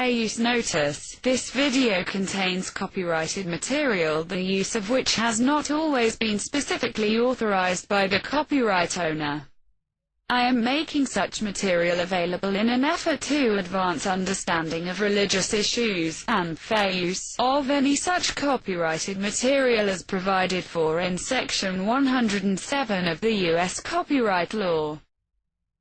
Fair use notice. This video contains copyrighted material, the use of which has not always been specifically authorized by the copyright owner. I am making such material available in an effort to advance understanding of religious issues, and fair use of any such copyrighted material as provided for in Section 107 of the U.S. Copyright Law.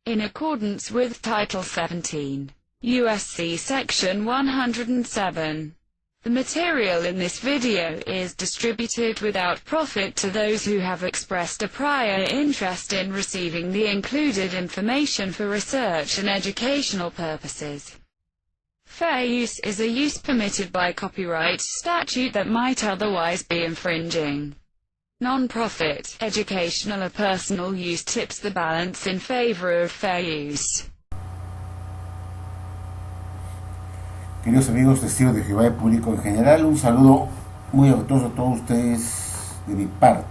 In accordance with Title 17, U.S.C. Section 107. The material in this video is distributed without profit to those who have expressed a prior interest in receiving the included information for research and educational purposes. Fair use is a use permitted by copyright statute that might otherwise be infringing. Non-profit, educational or personal use tips the balance in favor of fair use. Queridos amigos testigos de Jehová y público en general, un saludo muy afectuoso a todos ustedes de mi parte.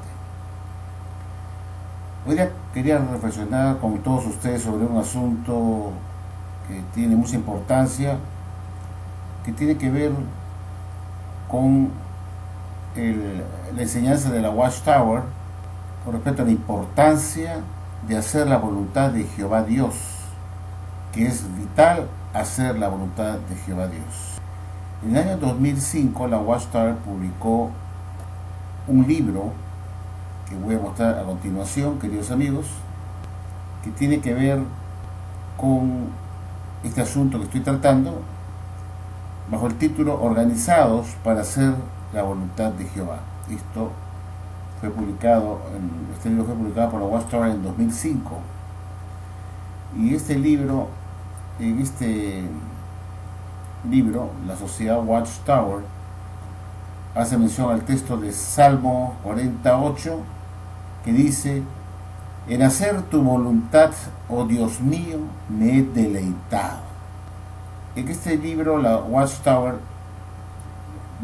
Hoy día quería reflexionar con todos ustedes sobre un asunto que tiene mucha importancia, que tiene que ver con la enseñanza de la Watchtower con respecto a la importancia de hacer la voluntad de Jehová Dios, que es vital hacer la voluntad de Jehová Dios. En el año 2005 la Watchtower publicó un libro que voy a mostrar a continuación, queridos amigos, que tiene que ver con este asunto que estoy tratando bajo el título Organizados para hacer la voluntad de Jehová. Este libro fue publicado por la Watchtower en 2005, y en este libro, la sociedad Watchtower hace mención al texto de Salmo 48, que dice: en hacer tu voluntad, oh Dios mío, me he deleitado. En este libro la Watchtower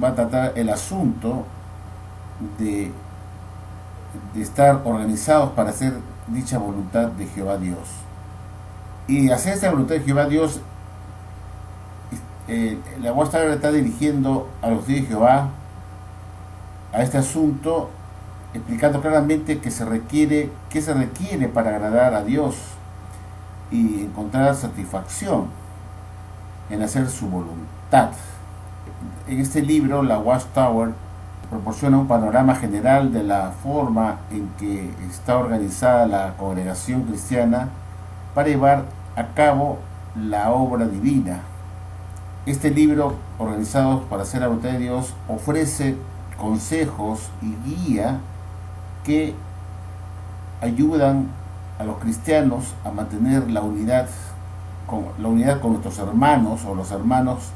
va a tratar el asunto de estar organizados para hacer dicha voluntad de Jehová Dios. Y hacer esta voluntad de Jehová Dios, la Watchtower está dirigiendo a los hijos de Jehová a este asunto, explicando claramente qué se requiere para agradar a Dios y encontrar satisfacción en hacer su voluntad. En este libro la Watchtower proporciona un panorama general de la forma en que está organizada la congregación cristiana para llevar a cabo la obra divina. Este libro, Organizados para hacer la voluntad de Dios, ofrece consejos y guía que ayudan a los cristianos a mantener la unidad con nuestros hermanos o los hermanos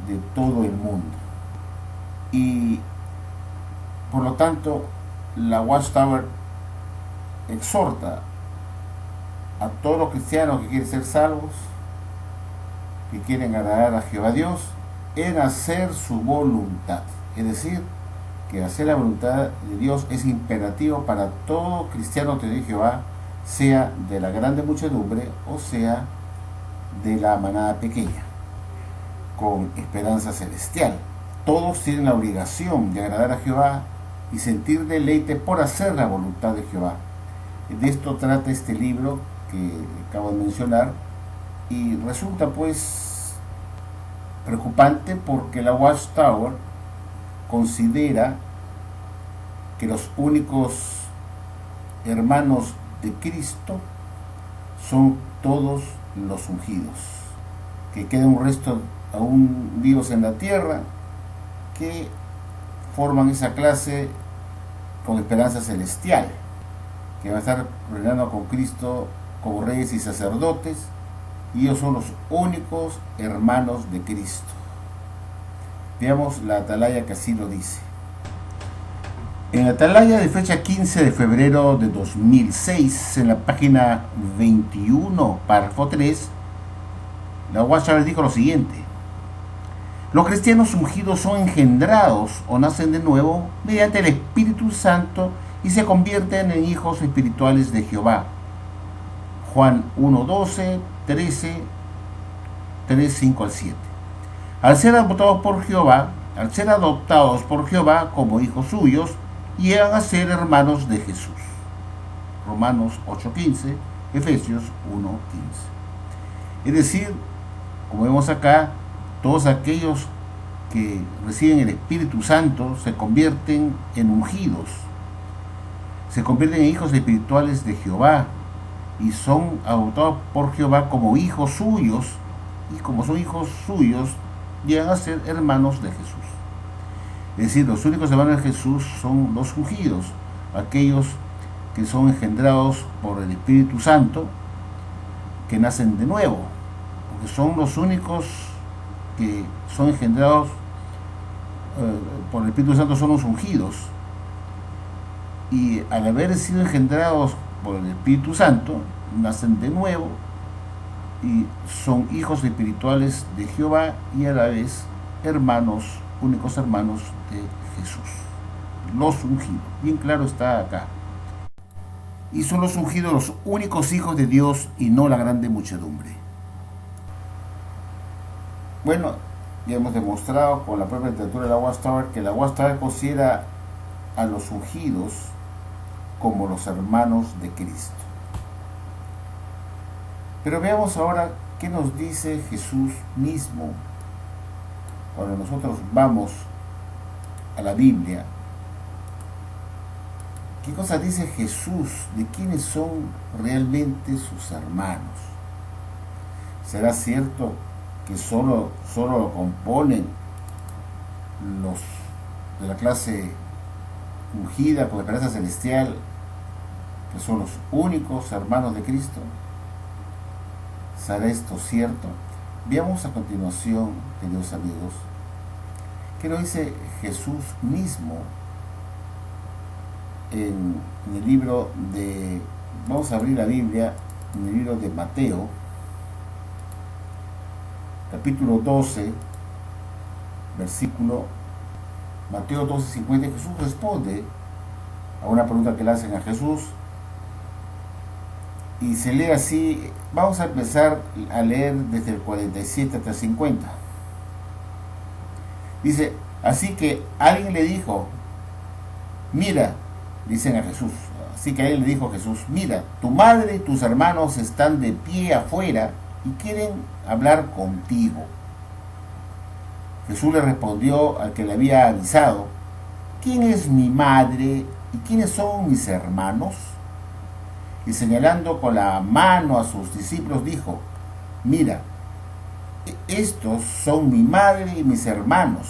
de todo el mundo. Y por lo tanto, la Watchtower exhorta a todos los cristianos que quieren ser salvos, que quieren agradar a Jehová Dios, en hacer su voluntad. Es decir, que hacer la voluntad de Dios es imperativo para todo cristiano de Jehová, sea de la grande muchedumbre o sea de la manada pequeña, con esperanza celestial. Todos tienen la obligación de agradar a Jehová y sentir deleite por hacer la voluntad de Jehová. De esto trata este libro que acabo de mencionar, y resulta pues preocupante porque la Watchtower considera que los únicos hermanos de Cristo son todos los ungidos, que queda un resto aún vivos en la tierra que forman esa clase con esperanza celestial, que van a estar reinando con Cristo como reyes y sacerdotes, y ellos son los únicos hermanos de Cristo. Veamos la atalaya que así lo dice. En la atalaya de fecha 15 de febrero de 2006, en la página 21, párrafo 3, la Watchtower dijo lo siguiente: los cristianos ungidos son engendrados o nacen de nuevo mediante el Espíritu Santo y se convierten en hijos espirituales de Jehová. Juan 1:12, 13, 3, 5 al 7. al ser adoptados por Jehová como hijos suyos, llegan a ser hermanos de Jesús. Romanos 8:15, Efesios 1:15. Es decir, como vemos acá, todos aquellos que reciben el Espíritu Santo se convierten en ungidos, se convierten en hijos espirituales de Jehová y son adoptados por Jehová como hijos suyos, y como son hijos suyos, llegan a ser hermanos de Jesús. Es decir, los únicos hermanos de Jesús son los ungidos, aquellos que son engendrados por el Espíritu Santo, que nacen de nuevo, porque son los únicos que son engendrados por el Espíritu Santo, son los ungidos. Y al haber sido engendrados por el Espíritu Santo, nacen de nuevo y son hijos espirituales de Jehová y a la vez hermanos, únicos hermanos de Jesús. Los ungidos, bien claro está acá. Y son los ungidos los únicos hijos de Dios y no la grande muchedumbre. Bueno, ya hemos demostrado con la propia literatura de la Watchtower que la Watchtower considera a los ungidos como los hermanos de Cristo. Pero veamos ahora qué nos dice Jesús mismo cuando nosotros vamos a la Biblia. ¿Qué cosa dice Jesús de quiénes son realmente sus hermanos? ¿Será cierto que solo lo componen los de la clase ungida por esperanza celestial, que son los únicos hermanos de Cristo? ¿Será esto cierto? Veamos a continuación, queridos amigos, qué nos dice Jesús mismo en el libro de, vamos a abrir la Biblia, en el libro de Mateo, capítulo 12, versículo, Mateo 12:50. Jesús responde a una pregunta que le hacen a Jesús y se lee así. Vamos a empezar a leer desde el 47 hasta el 50. Dice, así que alguien le dijo, mira, dicen a Jesús, así que a él le dijo Jesús, mira, tu madre y tus hermanos están de pie afuera y quieren hablar contigo. Jesús le respondió al que le había avisado, ¿quién es mi madre y quiénes son mis hermanos? Y señalando con la mano a sus discípulos dijo, mira, estos son mi madre y mis hermanos,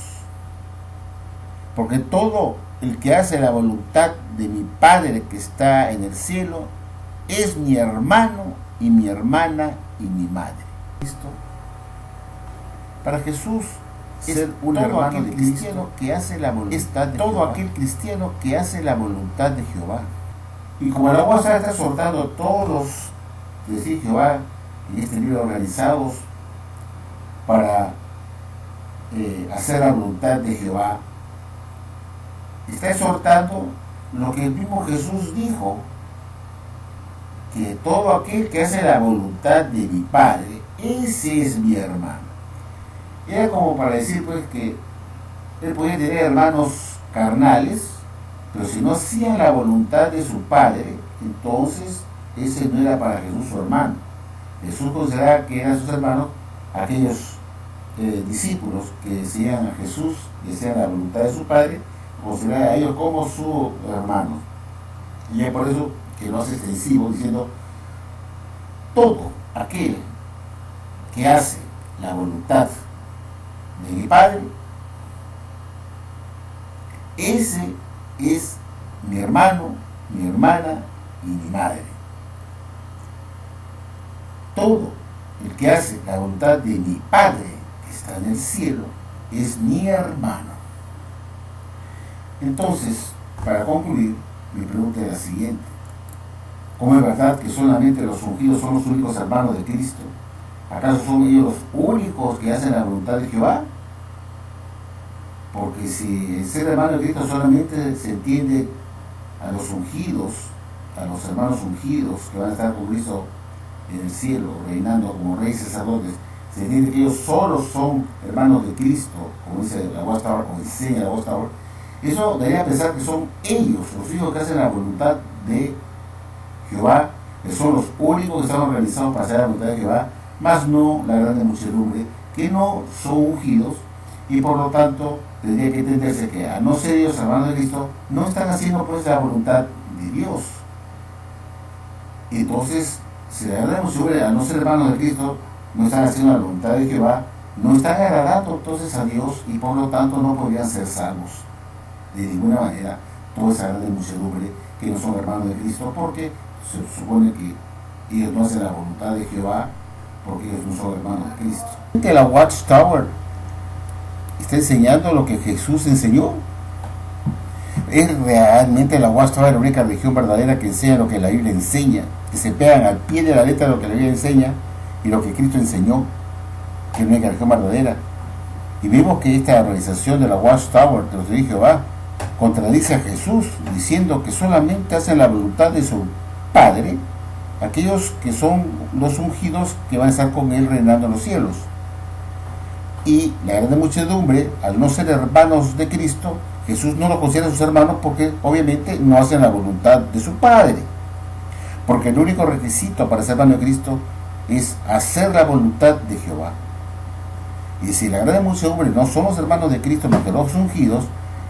porque todo el que hace la voluntad de mi Padre que está en el cielo es mi hermano y mi hermana y mi madre. ¿Listo? Para Jesús ser un hermano de cristiano que hace la voluntad de todo Jehová. Aquel cristiano que hace la voluntad de Jehová. Y como la UASA está soltando todos los de decir Jehová en este libro organizados para hacer la voluntad de Jehová, está exhortando lo que el mismo Jesús dijo, que todo aquel que hace la voluntad de mi Padre, ese es mi hermano. Era como para decir pues que él podía tener hermanos carnales, pero si no hacían la voluntad de su Padre, entonces ese no era para Jesús su hermano. Jesús consideraba que eran sus hermanos aquellos discípulos que decían a Jesús, que hacían la voluntad de su Padre, consideraba a ellos como su hermano. Y es por eso que lo hace extensivo, diciendo, todo aquel que hace la voluntad de mi Padre, ese es mi hermano, mi hermana y mi madre. Todo el que hace la voluntad de mi Padre que está en el cielo es mi hermano. Entonces, para concluir, mi pregunta es la siguiente: ¿cómo es verdad que solamente los ungidos son los únicos hermanos de Cristo? ¿Acaso son ellos los únicos que hacen la voluntad de Jehová? Porque si el ser hermano de Cristo solamente se entiende a los ungidos, a los hermanos ungidos que van a estar con Cristo en el cielo, reinando como reyes y sacerdotes, se entiende que ellos solo son hermanos de Cristo, como dice la Watchtower, como enseña la Watchtower, eso debería pensar que son ellos, los hijos que hacen la voluntad de Jehová, que son los únicos que están organizados para hacer la voluntad de Jehová, más no la grande muchedumbre, que no son ungidos, y por lo tanto tendría que entenderse que a no ser ellos hermanos de Cristo, no están haciendo pues la voluntad de Dios. Entonces, si la grande muchedumbre, a no ser hermanos de Cristo, no están haciendo la voluntad de Jehová, no están agradando entonces a Dios, y por lo tanto no podrían ser salvos de ninguna manera toda esa grande muchedumbre que no son hermanos de Cristo, porque se supone que ellos no hacen la voluntad de Jehová, porque ellos no son hermanos de Cristo. Que la Watchtower está enseñando lo que Jesús enseñó. Es realmente la Watchtower la única religión verdadera que enseña lo que la Biblia enseña, que se pegan al pie de la letra de lo que la Biblia enseña y lo que Cristo enseñó, que es la única religión verdadera. Y vemos que esta organización de la Watchtower de los de Jehová contradice a Jesús, diciendo que solamente hacen la voluntad de su Padre aquellos que son los ungidos que van a estar con él reinando en los cielos. Y la grande muchedumbre, al no ser hermanos de Cristo, Jesús no los considera sus hermanos porque obviamente no hacen la voluntad de su Padre. Porque el único requisito para ser hermano de Cristo es hacer la voluntad de Jehová. Y si la grande muchedumbre no son los hermanos de Cristo más que los ungidos,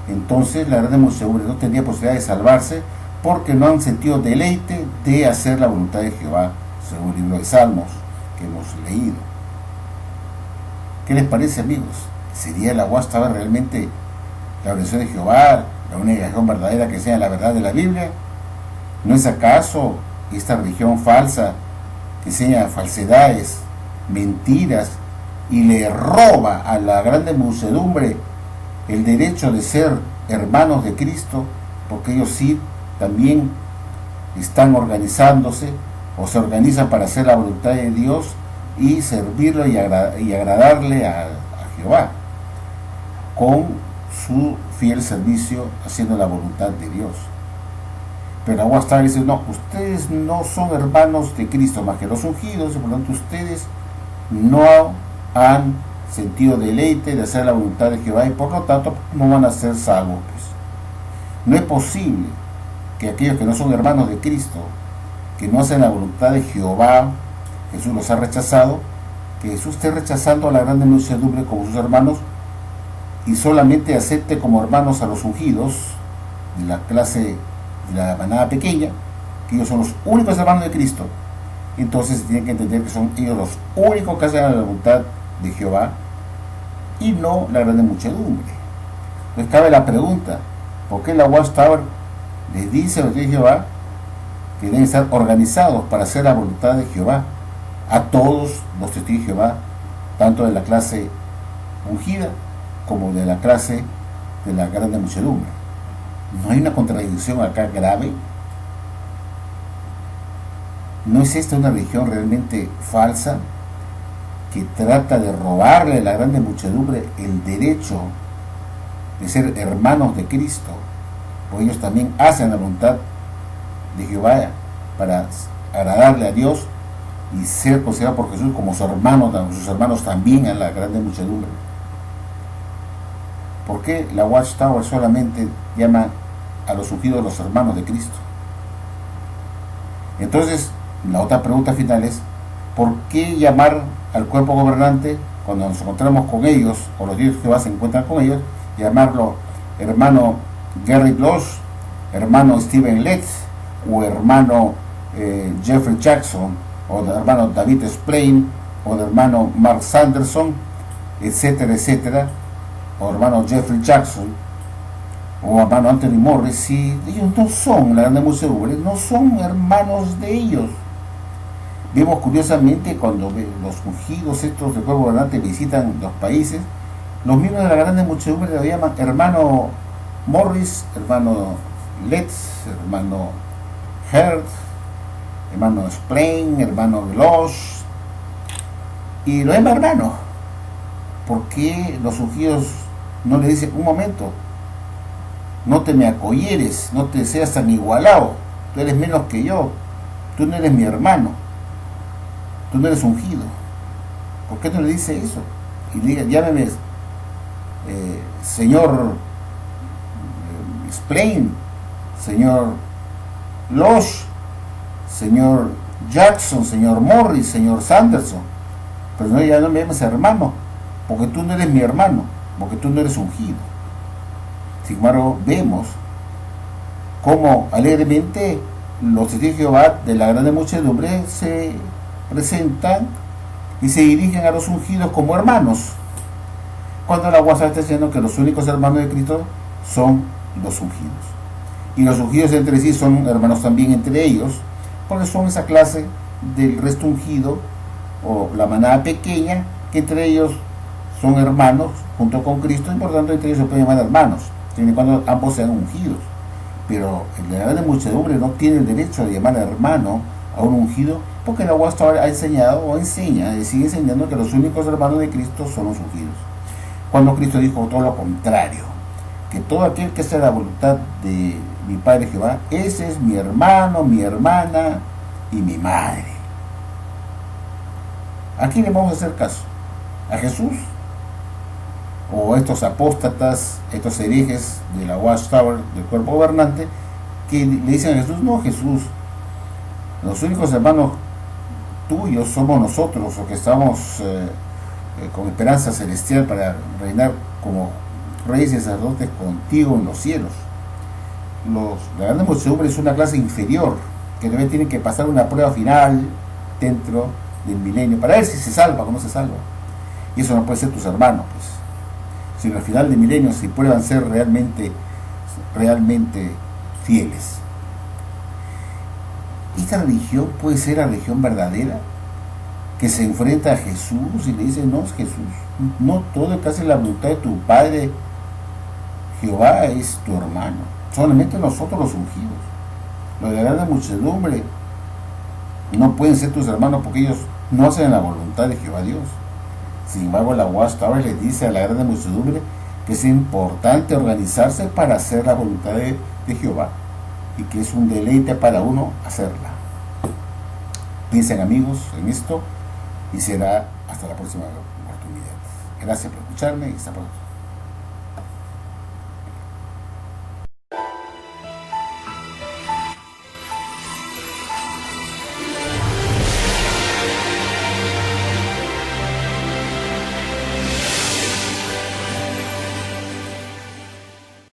entonces la grande muchedumbre no tendría posibilidad de salvarse porque no han sentido deleite de hacer la voluntad de Jehová, según el libro de Salmos que hemos leído. ¿Qué les parece, amigos? ¿Sería la Watchtower realmente la organización de Jehová, la única religión verdadera que sea la verdad de la Biblia? ¿No es acaso esta religión falsa que enseña falsedades, mentiras y le roba a la grande muchedumbre el derecho de ser hermanos de Cristo, porque ellos sí también están organizándose o se organizan para hacer la voluntad de Dios y servirlo y agradarle a Jehová con su fiel servicio haciendo la voluntad de Dios? Pero la Watchtower dice, no, ustedes no son hermanos de Cristo más que los ungidos, y por lo tanto ustedes no han sentido deleite de hacer la voluntad de Jehová y por lo tanto no van a ser salvos. Pues no es posible que aquellos que no son hermanos de Cristo, que no hacen la voluntad de Jehová, Jesús los ha rechazado, que Jesús esté rechazando a la grande muchedumbre como sus hermanos y solamente acepte como hermanos a los ungidos de la clase de la manada pequeña, que ellos son los únicos hermanos de Cristo. Entonces se tiene que entender que son ellos los únicos que hacen la voluntad de Jehová y no la grande muchedumbre. Entonces cabe la pregunta, ¿por qué la Watchtower les dice a los de Jehová que deben estar organizados para hacer la voluntad de Jehová a todos los testigos de Jehová, tanto de la clase ungida como de la clase de la grande muchedumbre? ¿No hay una contradicción acá grave? ¿No es esta una religión realmente falsa que trata de robarle a la grande muchedumbre el derecho de ser hermanos de Cristo? Porque ellos también hacen la voluntad de Jehová para agradarle a Dios y ser considerados por Jesús como sus hermanos también a la grande muchedumbre. ¿Por qué la Watchtower solamente llama a los ungidos los hermanos de Cristo? Entonces, la otra pregunta final es, ¿por qué llamar al cuerpo gobernante, cuando nos encontramos con ellos, o los dioses que Jehová se encuentran con ellos, llamarlo hermano Gary Bloss, hermano Stephen Letts, o hermano Jeffrey Jackson, o de hermano David Splain, o de hermano Mark Sanderson, etcétera, etcétera, o hermano Jeffrey Jackson, o hermano Anthony Morris? Si ellos no son la grande muchedumbre, no son hermanos de ellos. Vemos curiosamente cuando los ungidos estos del cuerpo gobernante visitan los países, los miembros de la grande muchedumbre lo llaman hermano Morris, hermano Letts, hermano Herd, hermano Splain, hermano Gloss, y lo llaman hermano. ¿Por qué los ungidos no le dicen, un momento, no te me acoyeres, no te seas tan igualado, tú eres menos que yo, tú no eres mi hermano, tú no eres ungido? ¿Por qué no le dice eso? Y diga, llámeme señor Explain, señor Losh, señor Jackson, señor Morris, señor Sanderson, pero no, ya no me llames hermano, porque tú no eres mi hermano, porque tú no eres ungido. Sin embargo, vemos cómo alegremente los testigos de Jehová de la grande muchedumbre se presentan y se dirigen a los ungidos como hermanos, cuando la UASA está diciendo que los únicos hermanos de Cristo son los ungidos, y los ungidos entre sí son hermanos también entre ellos, porque son esa clase del resto ungido o la manada pequeña, que entre ellos son hermanos junto con Cristo, y por tanto entre ellos se pueden llamar hermanos, siempre y cuando ambos sean ungidos. Pero la grande muchedumbre no tiene el derecho de llamar hermano a un ungido, porque la UASA ha enseñado o enseña, y sigue enseñando que los únicos hermanos de Cristo son los ungidos, cuando Cristo dijo todo lo contrario, que todo aquel que sea la voluntad de mi Padre Jehová, ese es mi hermano, mi hermana y mi madre. ¿A quién le vamos a hacer caso? ¿A Jesús? ¿O a estos apóstatas, estos herejes de la Watchtower, del cuerpo gobernante, que le dicen a Jesús, no, Jesús, los únicos hermanos tuyos somos nosotros, o que estamos con esperanza celestial para reinar como reyes y sacerdotes contigo en los cielos? La grande muchedumbre es una clase inferior, que también tienen que pasar una prueba final dentro del milenio, para ver si se salva o no se salva. Y eso no puede ser tus hermanos, pues, sino al final del milenio, si prueban ser realmente fieles. ¿Esta religión puede ser la religión verdadera? Que se enfrenta a Jesús y le dice, no, Jesús, no todo el que hace la voluntad de tu Padre Jehová es tu hermano, solamente nosotros los ungidos. Los de la gran muchedumbre no pueden ser tus hermanos porque ellos no hacen la voluntad de Jehová Dios. Sin embargo, la Watchtower les dice a la gran muchedumbre que es importante organizarse para hacer la voluntad de Jehová, y que es un deleite para uno hacerla. Piensen, amigos, en esto, y será hasta la próxima oportunidad. Gracias por escucharme y hasta pronto.